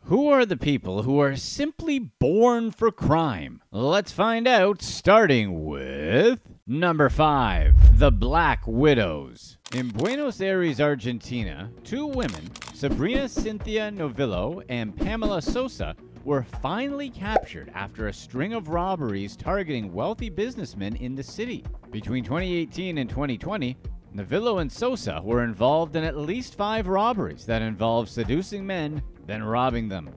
Who are the people who are simply born for crime? Let's find out, starting with number 5, the Black Widows. In Buenos Aires, Argentina, 2 women, Sabrina Cynthia Novillo and Pamela Sosa, were finally captured after a string of robberies targeting wealthy businessmen in the city. Between 2018 and 2020, Novillo and Sosa were involved in at least 5 robberies that involved seducing men, then robbing them.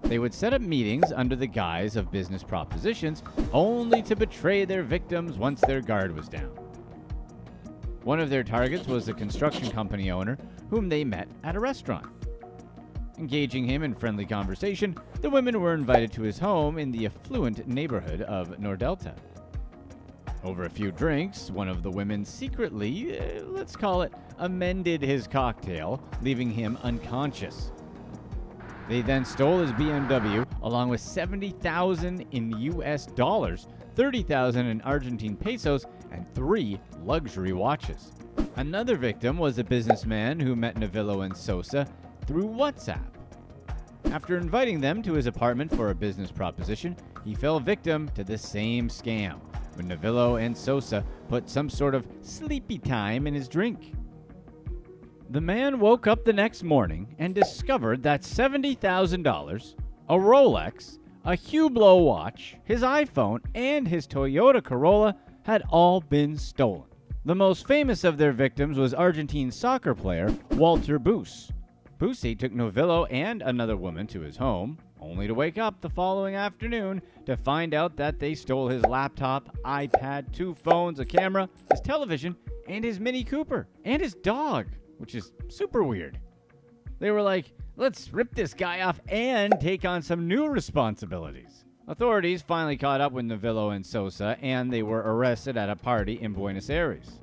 They would set up meetings under the guise of business propositions, only to betray their victims once their guard was down. One of their targets was a construction company owner whom they met at a restaurant. Engaging him in friendly conversation, the women were invited to his home in the affluent neighborhood of Nordelta. Over a few drinks, one of the women secretly, let's call it, amended his cocktail, leaving him unconscious. They then stole his BMW along with $70,000 in US dollars, $30,000 in Argentine pesos, and 3 luxury watches. Another victim was a businessman who met Novillo and Sosa through WhatsApp. After inviting them to his apartment for a business proposition, he fell victim to the same scam, when Novillo and Sosa put some sort of sleepy time in his drink. The man woke up the next morning and discovered that $70,000, a Rolex, a Hublot watch, his iPhone, and his Toyota Corolla had all been stolen. The most famous of their victims was Argentine soccer player Walter Bus. Busi took Novillo and another woman to his home, only to wake up the following afternoon to find out that they stole his laptop, iPad, 2 phones, a camera, his television, and his Mini Cooper, and his dog, which is super weird. They were like, let's rip this guy off and take on some new responsibilities. Authorities finally caught up with Novillo and Sosa, and they were arrested at a party in Buenos Aires.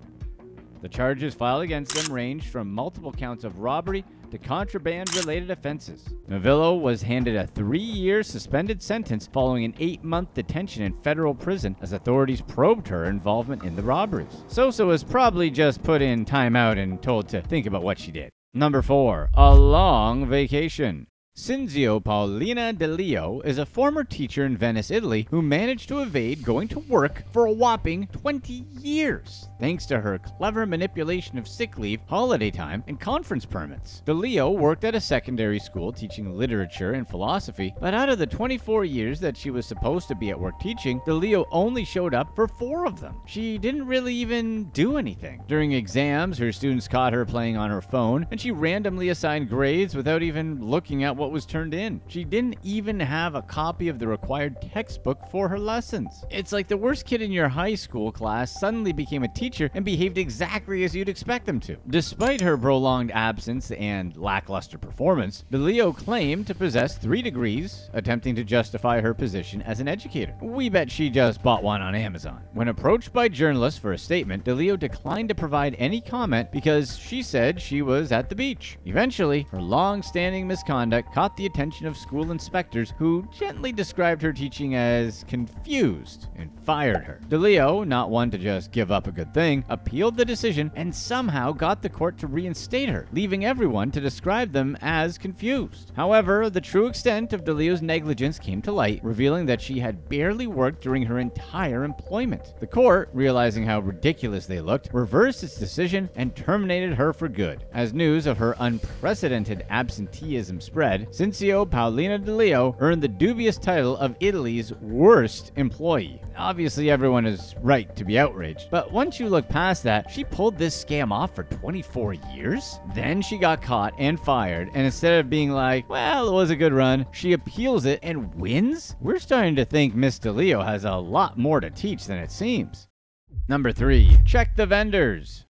The charges filed against them ranged from multiple counts of robbery to contraband-related offenses. Novillo was handed a 3-year suspended sentence following an 8-month detention in federal prison as authorities probed her involvement in the robberies. Sosa was probably just put in timeout and told to think about what she did. Number 4, a long vacation. Cinzio Paolina De Lio is a former teacher in Venice, Italy, who managed to evade going to work for a whopping 20 years, thanks to her clever manipulation of sick leave, holiday time, and conference permits. De Lio worked at a secondary school teaching literature and philosophy, but out of the 24 years that she was supposed to be at work teaching, De Lio only showed up for 4 of them. She didn't really even do anything. During exams, her students caught her playing on her phone, and she randomly assigned grades without even looking at what was turned in. She didn't even have a copy of the required textbook for her lessons. It's like the worst kid in your high school class suddenly became a teacher and behaved exactly as you'd expect them to. Despite her prolonged absence and lackluster performance, De Lio claimed to possess 3 degrees, attempting to justify her position as an educator. We bet she just bought one on Amazon. When approached by journalists for a statement, De Lio declined to provide any comment because she said she was at the beach. Eventually, her long-standing misconduct caught the attention of school inspectors, who gently described her teaching as confused and fired her. De Lio, not one to just give up a good thing, appealed the decision and somehow got the court to reinstate her, leaving everyone to describe them as confused. However, the true extent of De Lio's negligence came to light, revealing that she had barely worked during her entire employment. The court, realizing how ridiculous they looked, reversed its decision and terminated her for good. As news of her unprecedented absenteeism spread, Cinzio Paolina De Lio earned the dubious title of Italy's worst employee. Obviously, everyone is right to be outraged, but once you look past that, she pulled this scam off for 24 years? Then she got caught and fired, and instead of being like, well, it was a good run, she appeals it and wins? We're starting to think Miss De Lio has a lot more to teach than it seems. Number 3, check the vendors.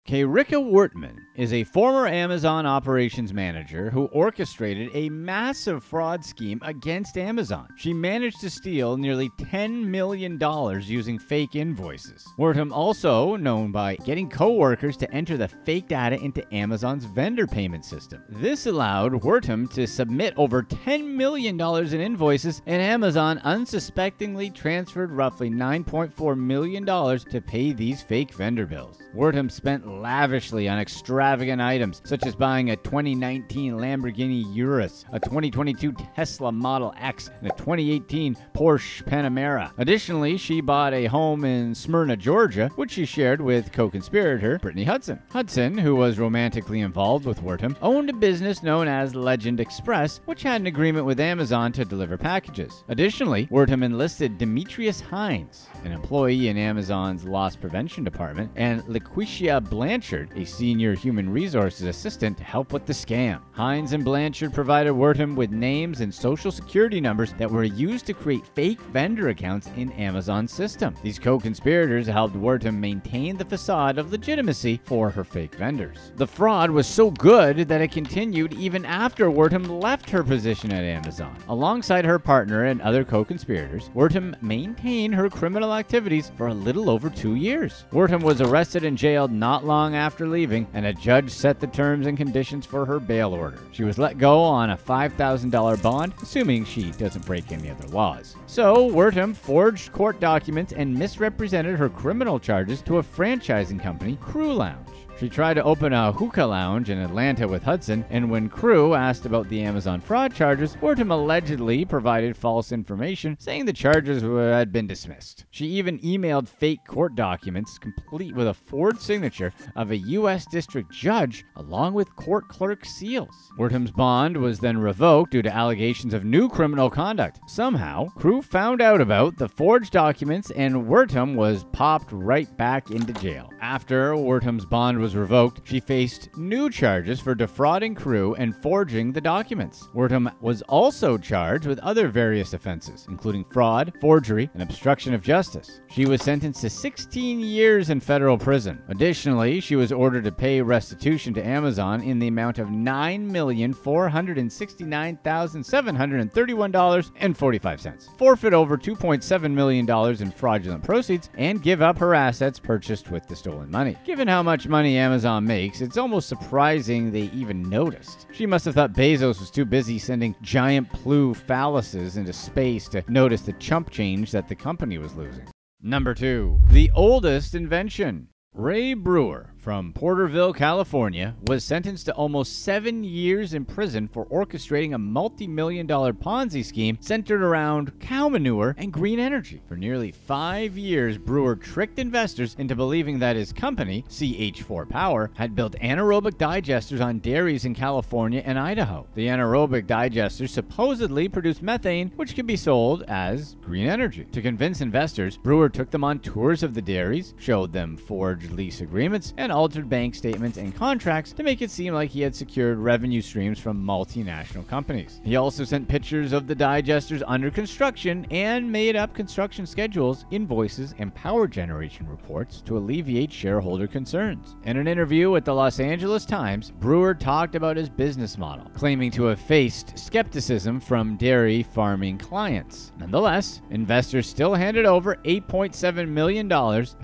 Carlita Kilpatrick is a former Amazon operations manager who orchestrated a massive fraud scheme against Amazon. She managed to steal nearly $10 million using fake invoices. Wortham also known by getting co-workers to enter the fake data into Amazon's vendor payment system. This allowed Wortham to submit over $10 million in invoices, and Amazon unsuspectingly transferred roughly $9.4 million to pay these fake vendor bills. Wortham spent lavishly on extravagant extravagant items, such as buying a 2019 Lamborghini Urus, a 2022 Tesla Model X, and a 2018 Porsche Panamera. Additionally, she bought a home in Smyrna, Georgia, which she shared with co-conspirator Brittany Hudson. Hudson, who was romantically involved with Wertham, owned a business known as Legend Express, which had an agreement with Amazon to deliver packages. Additionally, Wertham enlisted Demetrius Hines, an employee in Amazon's loss prevention department, and LaQuisha Blanchard, a senior human resources assistant, to help with the scam. Hines and Blanchard provided Wertham with names and social security numbers that were used to create fake vendor accounts in Amazon's system. These co-conspirators helped Wertham maintain the facade of legitimacy for her fake vendors. The fraud was so good that it continued even after Wertham left her position at Amazon. Alongside her partner and other co-conspirators, Wertham maintained her criminal activities for a little over 2 years. Wertham was arrested and jailed not long after leaving, and a judge set the terms and conditions for her bail order. She was let go on a $5,000 bond, assuming she doesn't break any other laws. So, Wertham forged court documents and misrepresented her criminal charges to a franchising company, Crew Lounge. She tried to open a hookah lounge in Atlanta with Hudson, and when Crew asked about the Amazon fraud charges, Wertham allegedly provided false information, saying the charges had been dismissed. She even emailed fake court documents, complete with a forged signature of a U.S. district judge, along with court clerk seals. Wertham's bond was then revoked due to allegations of new criminal conduct. Somehow, Crew found out about the forged documents, and Wertham was popped right back into jail. After Wertham's bond was revoked, she faced new charges for defrauding Crew and forging the documents. Wertham was also charged with other various offenses, including fraud, forgery, and obstruction of justice. She was sentenced to 16 years in federal prison. Additionally, she was ordered to pay restitution to Amazon in the amount of $9,469,731.45, forfeit over $2.7 million in fraudulent proceeds, and give up her assets purchased with the stolen money. Given how much money Amazon makes, it's almost surprising they even noticed. She must have thought Bezos was too busy sending giant blue phalluses into space to notice the chump change that the company was losing. Number 2. The Oldest Invention. Ray Brewer from Porterville, California, was sentenced to almost 7 years in prison for orchestrating a multi-million-dollar Ponzi scheme centered around cow manure and green energy. For nearly 5 years, Brewer tricked investors into believing that his company, CH4 Power, had built anaerobic digesters on dairies in California and Idaho. The anaerobic digesters supposedly produce methane, which can be sold as green energy. To convince investors, Brewer took them on tours of the dairies, showed them forged lease agreements, and altered bank statements and contracts to make it seem like he had secured revenue streams from multinational companies. He also sent pictures of the digesters under construction and made up construction schedules, invoices, and power generation reports to alleviate shareholder concerns. In an interview with the Los Angeles Times, Brewer talked about his business model, claiming to have faced skepticism from dairy farming clients. Nonetheless, investors still handed over $8.7 million,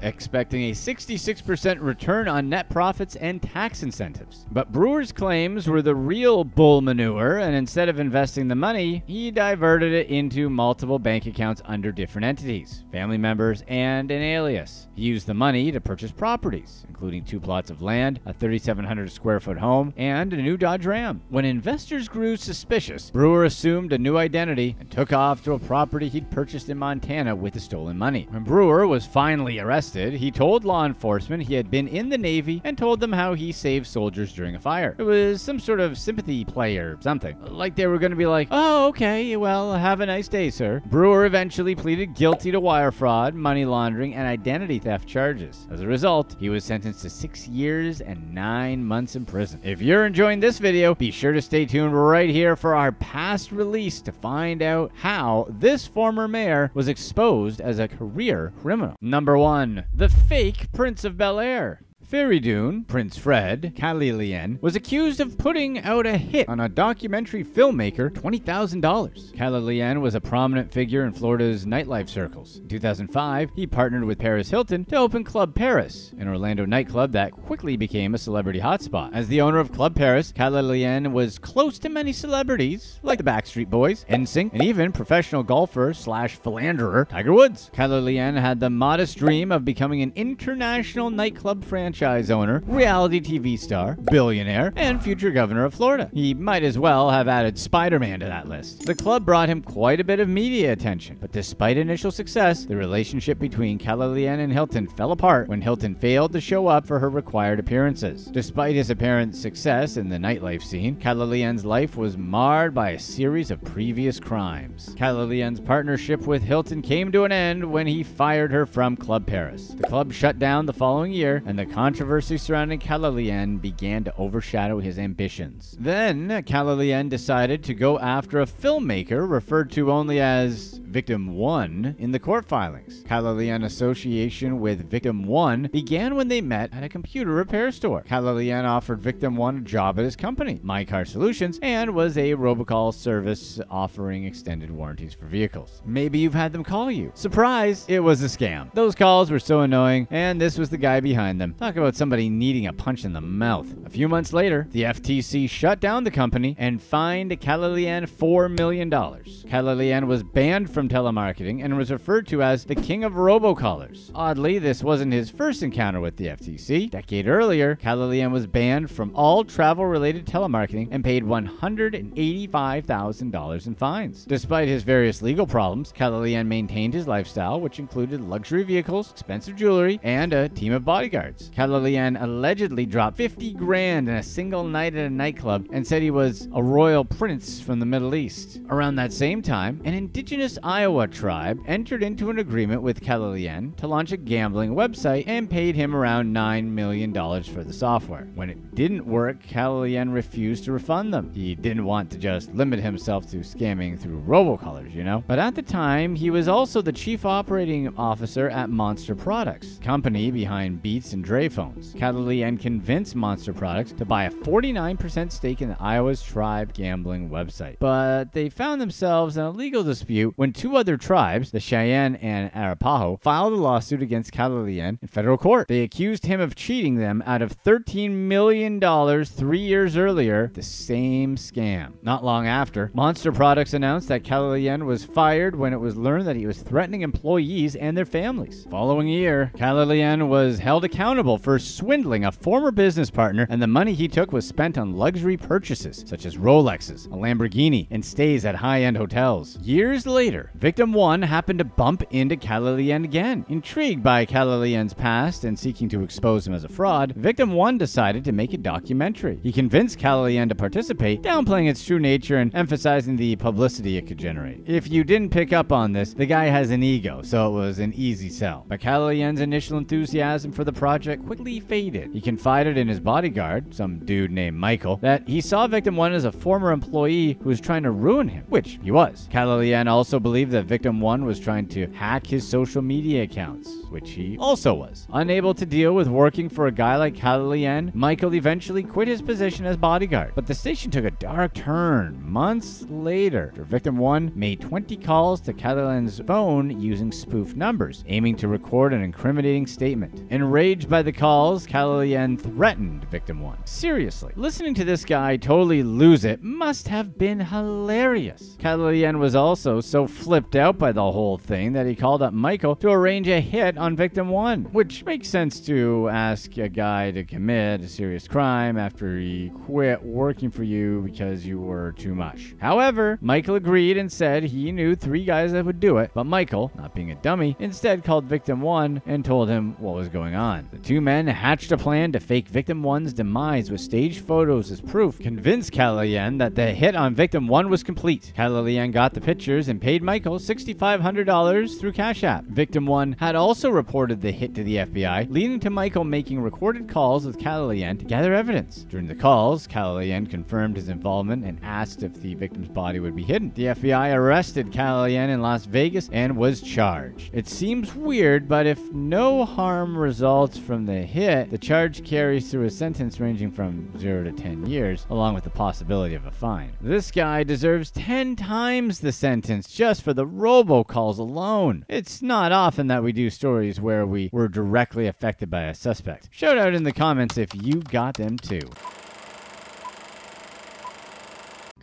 expecting a 66% return on net profits and tax incentives. But Brewer's claims were the real bull manure, and instead of investing the money, he diverted it into multiple bank accounts under different entities, family members, and an alias. He used the money to purchase properties, including 2 plots of land, a 3,700 square foot home, and a new Dodge Ram. When investors grew suspicious, Brewer assumed a new identity and took off to a property he'd purchased in Montana with the stolen money. When Brewer was finally arrested, he told law enforcement he had been in the Navy and told them how he saved soldiers during a fire. It was some sort of sympathy play or something. Like they were going to be like, "Oh, okay, well, have a nice day, sir." Brewer eventually pleaded guilty to wire fraud, money laundering, and identity theft charges. As a result, he was sentenced to 6 years and 9 months in prison. If you're enjoying this video, be sure to stay tuned right here for our past release to find out how this former mayor was exposed as a career criminal. Number 1. The fake Prince of BelAir. Feridoun, Prince Fred Kalilian, was accused of putting out a hit on a documentary filmmaker $20,000. Kalilian was a prominent figure in Florida's nightlife circles. In 2005, he partnered with Paris Hilton to open Club Paris, an Orlando nightclub that quickly became a celebrity hotspot. As the owner of Club Paris, Kalilian was close to many celebrities, like the Backstreet Boys, NSYNC, and even professional golfer/philanderer Tiger Woods. Kalilian had the modest dream of becoming an international nightclub franchise franchise owner, reality TV star, billionaire, and future governor of Florida. He might as well have added Spider-Man to that list. The club brought him quite a bit of media attention, but despite initial success, the relationship between Kilpatrick and Hilton fell apart when Hilton failed to show up for her required appearances. Despite his apparent success in the nightlife scene, Kilpatrick's life was marred by a series of previous crimes. Kilpatrick's partnership with Hilton came to an end when he fired her from Club Paris. The club shut down the following year, and the controversy surrounding Kilpatrick began to overshadow his ambitions. Then, Kilpatrick decided to go after a filmmaker referred to only as Victim 1 in the court filings. Kilpatrick's association with Victim 1 began when they met at a computer repair store. Kilpatrick offered Victim 1 a job at his company, My Car Solutions, and was a robocall service offering extended warranties for vehicles. Maybe you've had them call you. Surprise! It was a scam. Those calls were so annoying, and this was the guy behind them. Talk about somebody needing a punch in the mouth. A few months later, the FTC shut down the company and fined Kilpatrick $4 million. Kilpatrick was banned from telemarketing and was referred to as the king of robocallers. Oddly, this wasn't his first encounter with the FTC. A decade earlier, Kilpatrick was banned from all travel-related telemarketing and paid $185,000 in fines. Despite his various legal problems, Kilpatrick maintained his lifestyle, which included luxury vehicles, expensive jewelry, and a team of bodyguards. Kilpatrick allegedly dropped 50 grand in a single night at a nightclub and said he was a royal prince from the Middle East. Around that same time, an indigenous Iowa tribe entered into an agreement with Kilpatrick to launch a gambling website and paid him around $9 million for the software. When it didn't work, Kilpatrick refused to refund them. He didn't want to just limit himself to scamming through robocallers, you know? But at the time, he was also the chief operating officer at Monster Products, company behind Beats and Dre phones. Kilpatrick convinced Monster Products to buy a 49% stake in the Iowa's tribe gambling website. But they found themselves in a legal dispute when two other tribes, the Cheyenne and Arapaho, filed a lawsuit against Kilpatrick in federal court. They accused him of cheating them out of $13 million 3 years earlier, the same scam. Not long after, Monster Products announced that Kilpatrick was fired when it was learned that he was threatening employees and their families. Following year, Kilpatrick was held accountable for swindling a former business partner, and the money he took was spent on luxury purchases such as Rolexes, a Lamborghini, and stays at high-end hotels. Years later, Victim 1 happened to bump into Kilpatrick again. Intrigued by Kilpatrick's past and seeking to expose him as a fraud, Victim 1 decided to make a documentary. He convinced Kilpatrick to participate, downplaying its true nature and emphasizing the publicity it could generate. If you didn't pick up on this, the guy has an ego, so it was an easy sell. But Kilpatrick's initial enthusiasm for the project quickly faded. He confided in his bodyguard, some dude named Michael, that he saw Victim 1 as a former employee who was trying to ruin him, which he was. Kilpatrick also believed that Victim 1 was trying to hack his social media accounts, which he also was. Unable to deal with working for a guy like Kilpatrick, Michael eventually quit his position as bodyguard. But the station took a dark turn months later, after Victim 1 made 20 calls to Kilpatrick's phone using spoofed numbers, aiming to record an incriminating statement. Enraged by the calls, Kilpatrick threatened Victim 1. Seriously, listening to this guy totally lose it must have been hilarious. Kilpatrick was also so flipped out by the whole thing that he called up Michael to arrange a hit on Victim 1, which makes sense to ask a guy to commit a serious crime after he quit working for you because you were too much. However, Michael agreed and said he knew 3 guys that would do it, but Michael, not being a dummy, instead called Victim 1 and told him what was going on. The 2 men hatched a plan to fake Victim 1's demise with staged photos as proof, convinced Kilpatrick that the hit on Victim 1 was complete. Kilpatrick got the pictures and paid Michael $6,500 through Cash App. Victim 1 had also reported the hit to the FBI, leading to Michael making recorded calls with Kilpatrick to gather evidence. During the calls, Kilpatrick confirmed his involvement and asked if the victim's body would be hidden. The FBI arrested Kilpatrick in Las Vegas and was charged. It seems weird, but if no harm results from the hit, the charge carries through a sentence ranging from 0 to 10 years, along with the possibility of a fine. This guy deserves 10 times the sentence just for the robocalls alone. It's not often that we do stories where we were directly affected by a suspect. Shout out in the comments if you got them too.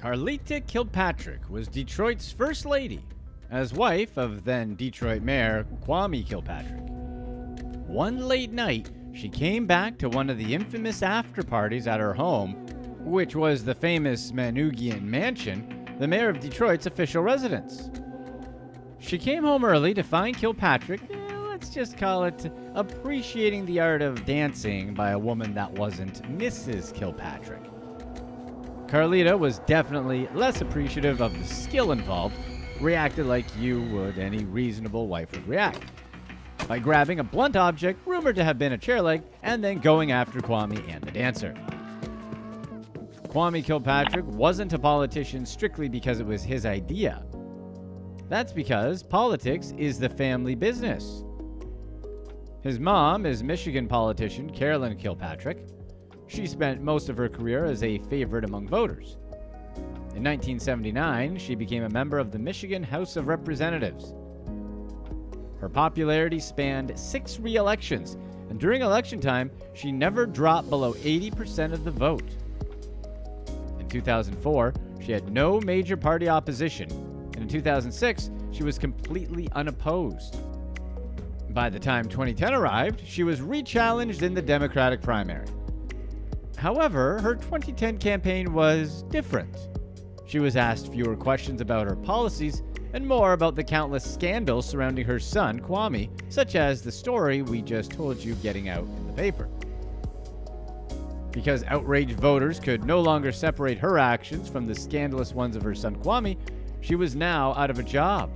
Carlita Kilpatrick was Detroit's first lady, as wife of then Detroit Mayor Kwame Kilpatrick. One late night, she came back to one of the infamous after-parties at her home, which was the famous Novillo Mansion, the mayor of Detroit's official residence. She came home early to find Kilpatrick, let's just call it, appreciating the art of dancing by a woman that wasn't Mrs. Kilpatrick. Carlita was definitely less appreciative of the skill involved, reacted like you would any reasonable wife would react, by grabbing a blunt object rumored to have been a chair leg and then going after Kwame and the dancer. Kwame Kilpatrick wasn't a politician strictly because it was his idea. That's because politics is the family business. His mom is Michigan politician Carolyn Kilpatrick. She spent most of her career as a favorite among voters. In 1979, she became a member of the Michigan House of Representatives. Her popularity spanned 6 re-elections, and during election time, she never dropped below 80% of the vote. In 2004, she had no major party opposition, and in 2006, she was completely unopposed. By the time 2010 arrived, she was re-challenged in the Democratic primary. However, her 2010 campaign was different. She was asked fewer questions about her policies and more about the countless scandals surrounding her son, Kwame, such as the story we just told you getting out in the paper. Because outraged voters could no longer separate her actions from the scandalous ones of her son, Kwame, she was now out of a job.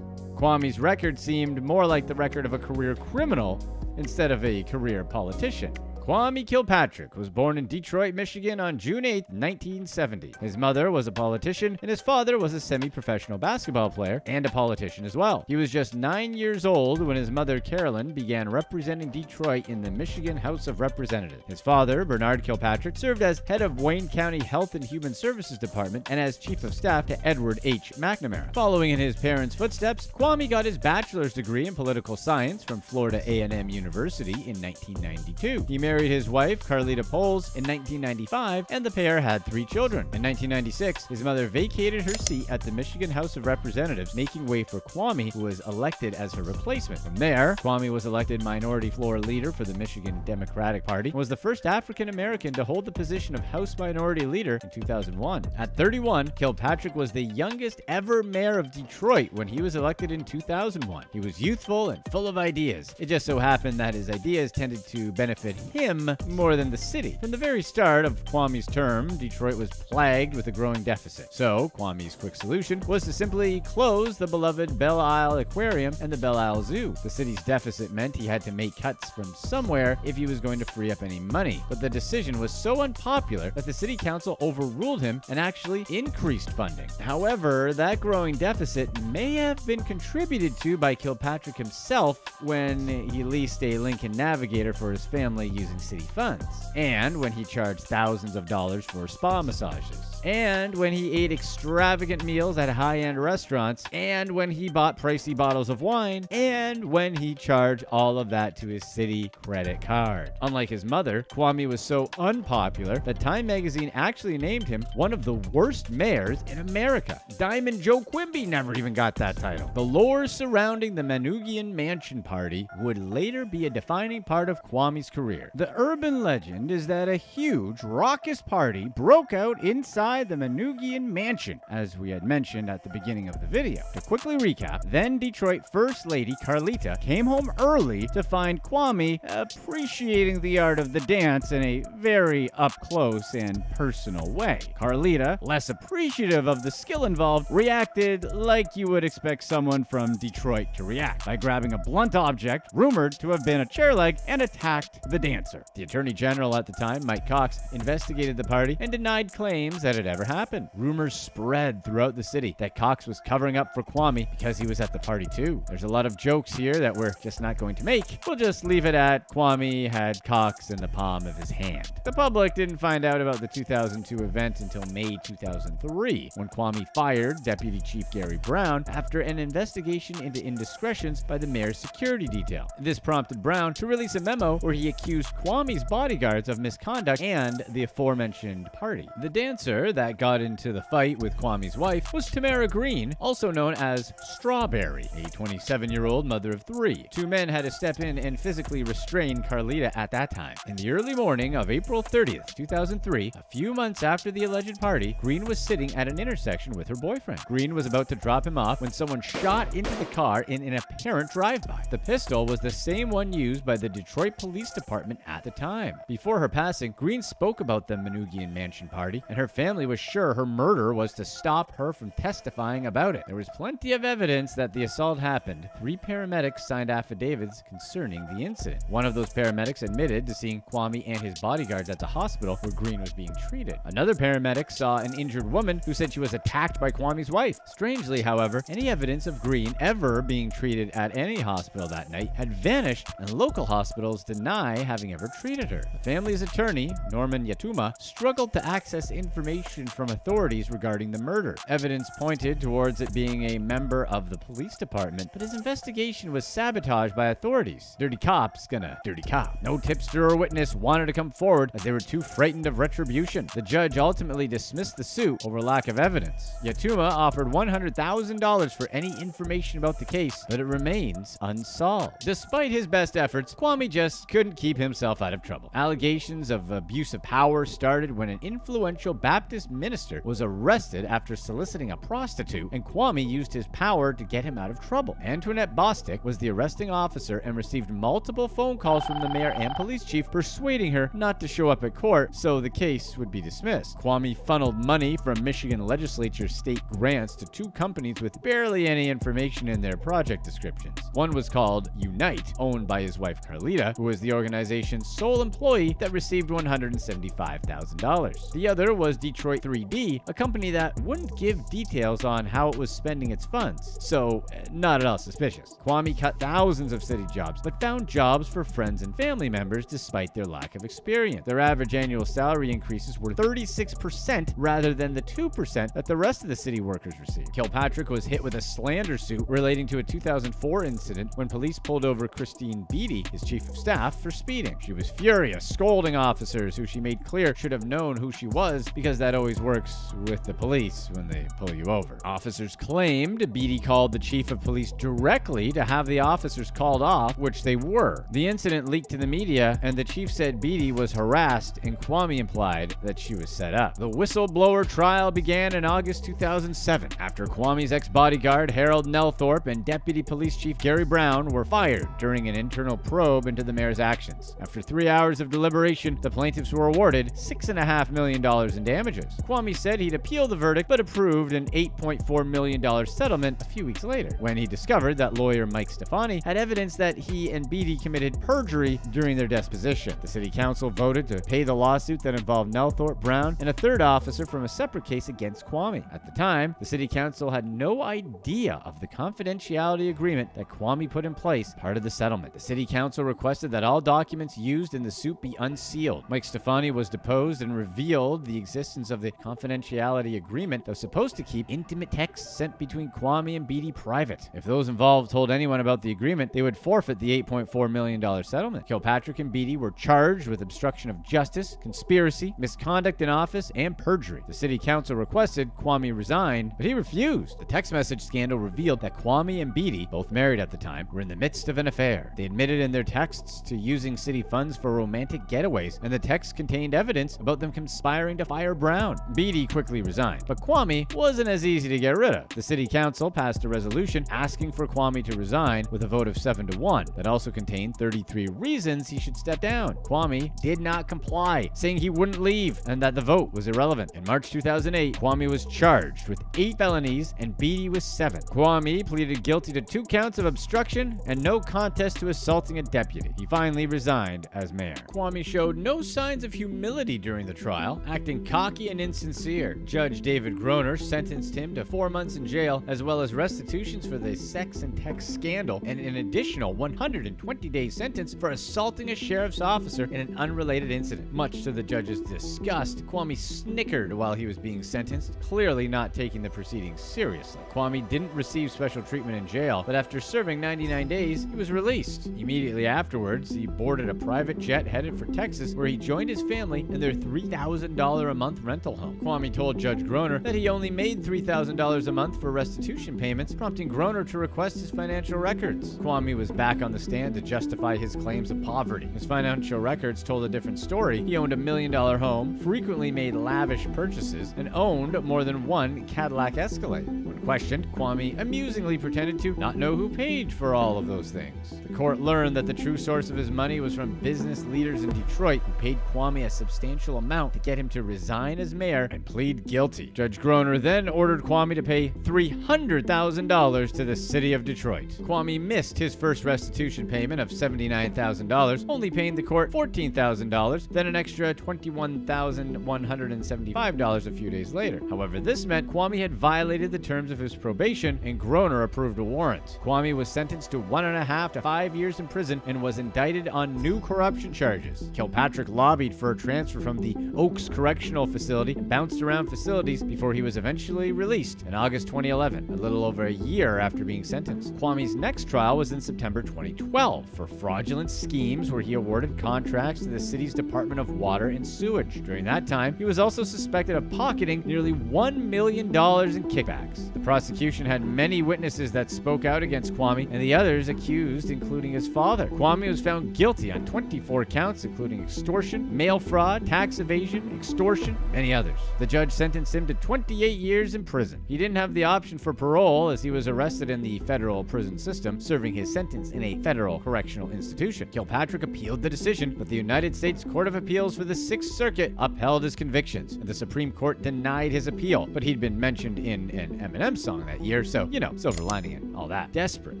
Kwame's record seemed more like the record of a career criminal instead of a career politician. Kwame Kilpatrick was born in Detroit, Michigan on June 8, 1970. His mother was a politician, and his father was a semi-professional basketball player and a politician as well. He was just 9 years old when his mother, Carolyn, began representing Detroit in the Michigan House of Representatives. His father, Bernard Kilpatrick, served as head of Wayne County Health and Human Services Department and as chief of staff to Edward H. McNamara. Following in his parents' footsteps, Kwame got his bachelor's degree in political science from Florida A&M University in 1992. He married his wife, Carlita Kilpatrick, in 1995, and the pair had 3 children. In 1996, his mother vacated her seat at the Michigan House of Representatives, making way for Kwame, who was elected as her replacement. From there, Kwame was elected minority floor leader for the Michigan Democratic Party and was the first African American to hold the position of House Minority Leader in 2001. At 31, Kilpatrick was the youngest ever mayor of Detroit when he was elected in 2001. He was youthful and full of ideas. It just so happened that his ideas tended to benefit him more than the city. From the very start of Kwame's term, Detroit was plagued with a growing deficit. So, Kwame's quick solution was to simply close the beloved Belle Isle Aquarium and the Belle Isle Zoo. The city's deficit meant he had to make cuts from somewhere if he was going to free up any money. But the decision was so unpopular that the city council overruled him and actually increased funding. However, that growing deficit may have been contributed to by Kilpatrick himself when he leased a Lincoln Navigator for his family using city funds, and when he charged thousands of dollars for spa massages, and when he ate extravagant meals at high-end restaurants, and when he bought pricey bottles of wine, and when he charged all of that to his city credit card. Unlike his mother, Kwame was so unpopular that Time magazine actually named him one of the worst mayors in America. Diamond Joe Quimby never even got that title. The lore surrounding the Novillo Mansion party would later be a defining part of Kwame's career. The urban legend is that a huge, raucous party broke out inside the Novillo Mansion, as we had mentioned at the beginning of the video. To quickly recap, then Detroit First Lady Carlita came home early to find Kwame appreciating the art of the dance in a very up-close and personal way. Carlita, less appreciative of the skill involved, reacted like you would expect someone from Detroit to react, by grabbing a blunt object, rumored to have been a chair leg, and attacked the dancer. The Attorney General at the time, Mike Cox, investigated the party and denied claims that it ever happened. Rumors spread throughout the city that Cox was covering up for Kwame because he was at the party too. There's a lot of jokes here that we're just not going to make. We'll just leave it at Kwame had Cox in the palm of his hand. The public didn't find out about the 2002 event until May 2003, when Kwame fired Deputy Chief Gary Brown after an investigation into indiscretions by the mayor's security detail. This prompted Brown to release a memo where he accused Kwame's bodyguards of misconduct and the aforementioned party. The dancer that got into the fight with Kwame's wife was Tamara Green, also known as Strawberry, a 27-year-old mother of 3. 2 men had to step in and physically restrain Carlita at that time. In the early morning of April 30th, 2003, a few months after the alleged party, Green was sitting at an intersection with her boyfriend. Green was about to drop him off when someone shot into the car in an apparent drive-by. The pistol was the same one used by the Detroit Police Department at the time. Before her passing, Green spoke about the Manoogian Mansion party, and her family was sure her murder was to stop her from testifying about it. There was plenty of evidence that the assault happened. 3 paramedics signed affidavits concerning the incident. One of those paramedics admitted to seeing Kwame and his bodyguards at the hospital where Green was being treated. Another paramedic saw an injured woman who said she was attacked by Kwame's wife. Strangely, however, any evidence of Green ever being treated at any hospital that night had vanished, and local hospitals deny having ever treated her. The family's attorney, Norman Yatuma, struggled to access information from authorities regarding the murder. Evidence pointed towards it being a member of the police department, but his investigation was sabotaged by authorities. Dirty cops gonna dirty cop. No tipster or witness wanted to come forward as they were too frightened of retribution. The judge ultimately dismissed the suit over lack of evidence. Yatuma offered $100,000 for any information about the case, but it remains unsolved. Despite his best efforts, Kwame just couldn't keep himself out of trouble. Allegations of abuse of power started when an influential Baptist minister was arrested after soliciting a prostitute, and Kwame used his power to get him out of trouble. Antoinette Bostic was the arresting officer and received multiple phone calls from the mayor and police chief persuading her not to show up at court so the case would be dismissed. Kwame funneled money from Michigan legislature state grants to 2 companies with barely any information in their project descriptions. One was called Unite, owned by his wife Carlita, who was the organization's sole employee that received $175,000. The other was Detroit 3D, a company that wouldn't give details on how it was spending its funds, so not at all suspicious. Kwame cut thousands of city jobs, but found jobs for friends and family members despite their lack of experience. Their average annual salary increases were 36% rather than the 2% that the rest of the city workers received. Kilpatrick was hit with a slander suit relating to a 2004 incident when police pulled over Christine Beatty, his chief of staff, for speeding. She was furious, scolding officers who she made clear should have known who she was, because that always works with the police when they pull you over. Officers claimed Beatty called the chief of police directly to have the officers called off, which they were. The incident leaked to the media, and the chief said Beatty was harassed, and Kwame implied that she was set up. The whistleblower trial began in August 2007 after Kwame's ex-bodyguard Harold Nelthorpe and Deputy Police Chief Gary Brown were fired during an internal probe into the mayor's actions. After 3 hours of deliberation, the plaintiffs were awarded $6.5 million in damages. Kwame said he'd appeal the verdict, but approved an $8.4 million settlement a few weeks later, when he discovered that lawyer Mike Stefani had evidence that he and Beatty committed perjury during their deposition. The city council voted to pay the lawsuit that involved Nelthorpe, Brown, and a third officer from a separate case against Kwame. At the time, the city council had no idea of the confidentiality agreement that Kwame put in place, part of the settlement. The city council requested that all documents used in the suit be unsealed. Mike Stefani was deposed and revealed the existence of the confidentiality agreement that was supposed to keep intimate texts sent between Kwame and Beatty private. If those involved told anyone about the agreement, they would forfeit the $8.4 million settlement. Kilpatrick and Beatty were charged with obstruction of justice, conspiracy, misconduct in office, and perjury. The city council requested Kwame resign, but he refused. The text message scandal revealed that Kwame and Beatty, both married at the time, were in the midst of an affair. They admitted in their texts to using city funds for romantic getaways, and the text contained evidence about them conspiring to fire Brown. Beatty quickly resigned, but Kwame wasn't as easy to get rid of. The city council passed a resolution asking for Kwame to resign with a vote of 7-1 that also contained 33 reasons he should step down. Kwame did not comply, saying he wouldn't leave and that the vote was irrelevant. In March 2008, Kwame was charged with 8 felonies and Beatty with 7. Kwame pleaded guilty to 2 counts of obstruction and no contest to assaulting a deputy. He finally resigned as mayor. Kwame showed no signs of humility during the trial, acting cocky and insincere. Judge David Groner sentenced him to 4 months in jail, as well as restitutions for the sex and text scandal, and an additional 120-day sentence for assaulting a sheriff's officer in an unrelated incident. Much to the judge's disgust, Kwame snickered while he was being sentenced, clearly not taking the proceedings seriously. Kwame didn't receive special treatment in jail, but after serving 99 days, he was released. Immediately afterwards, he boarded a private jet headed for Texas, where he joined his family in their $3,000 a month rental home. Kwame told Judge Groner that he only made $3,000 a month for restitution payments, prompting Groner to request his financial records. Kwame was back on the stand to justify his claims of poverty. His financial records told a different story. He owned a $1 million home, frequently made lavish purchases, and owned more than one Cadillac Escalade. When questioned, Kwame amusingly pretended to not know who paid for all of those things. The court learned that the true source of his money was from business leaders in Detroit who paid Kwame a substantial amount to get him to resign as mayor and plead guilty. Judge Groner then ordered Kwame to pay $300,000 to the city of Detroit. Kwame missed his first restitution payment of $79,000, only paying the court $14,000, then an extra $21,175 a few days later. However, this meant Kwame had violated the terms of his probation, and Groner approved a warrant. Kwame was sentenced to 1.5 to 5 years in prison and was indicted on new corruption charges. Kilpatrick lobbied for a transfer from the Oaks Correctional Facility and bounced around facilities before he was eventually released in August 2011, a little over a year after being sentenced. Kwame's next trial was in September 2012 for fraudulent schemes where he awarded contracts to the city's Department of Water and Sewage. During that time, he was also suspected of pocketing nearly $1 million in kickbacks. The prosecution had many witnesses that spoke out against Kwame, and the others accused, including his father. Kwame was found guilty on 24 counts, including extortion, mail fraud, tax evasion, extortion, and many others. The judge sentenced him to 28 years in prison. He didn't have the option for parole as he was arrested in the federal prison system, serving his sentence in a federal correctional institution. Kilpatrick appealed the decision, but the United States Court of Appeals for the Sixth Circuit upheld his convictions, and the Supreme Court denied his appeal, but he'd been mentioned in an Eminem song that year, so, you know, silver lining and all that. Desperate,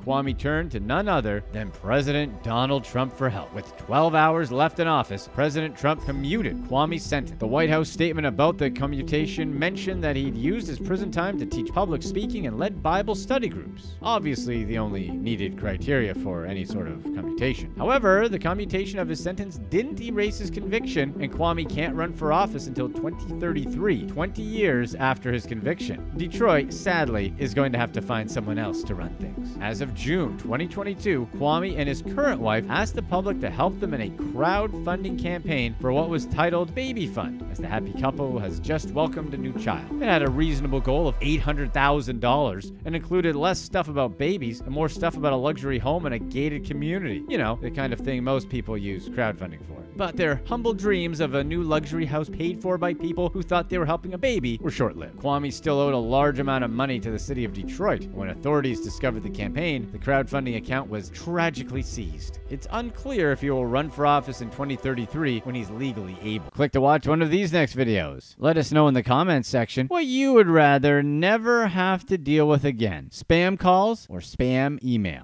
Kwame turned to none other than President Donald Trump for help. With 12 hours left in office, President Trump commuted Kwame's sentence. The White House statement about the commutation mentioned that he'd used his prison time to teach public speaking and led Bible study groups. Obviously, the only needed criteria for any sort of commutation. However, the commutation of his sentence didn't erase his conviction, and Kwame can't run for office until 2033, 20 years after his conviction. Detroit, sadly, is going to have to find someone else to run things. As of June 2022, Kwame and his current wife asked the public to help them in a crowdfunding campaign for what was titled Baby Fund, as the happy couple has just welcomed a new child. It had a reasonable goal of $800,000 and included less stuff about babies and more stuff about a luxury home and a gated community. You know, the kind of thing most people use crowdfunding for. But their humble dreams of a new luxury house paid for by people who thought they were helping a baby were short-lived. Kwame still owed a large amount of money to the city of Detroit. When authorities discovered the campaign, the crowdfunding account was tragically seized. It's unclear if he will run for office in 2033 when he's legally able. Click to watch one of these next videos. Let us know in the comments section what you would rather never have to deal with again: spam calls or spam email.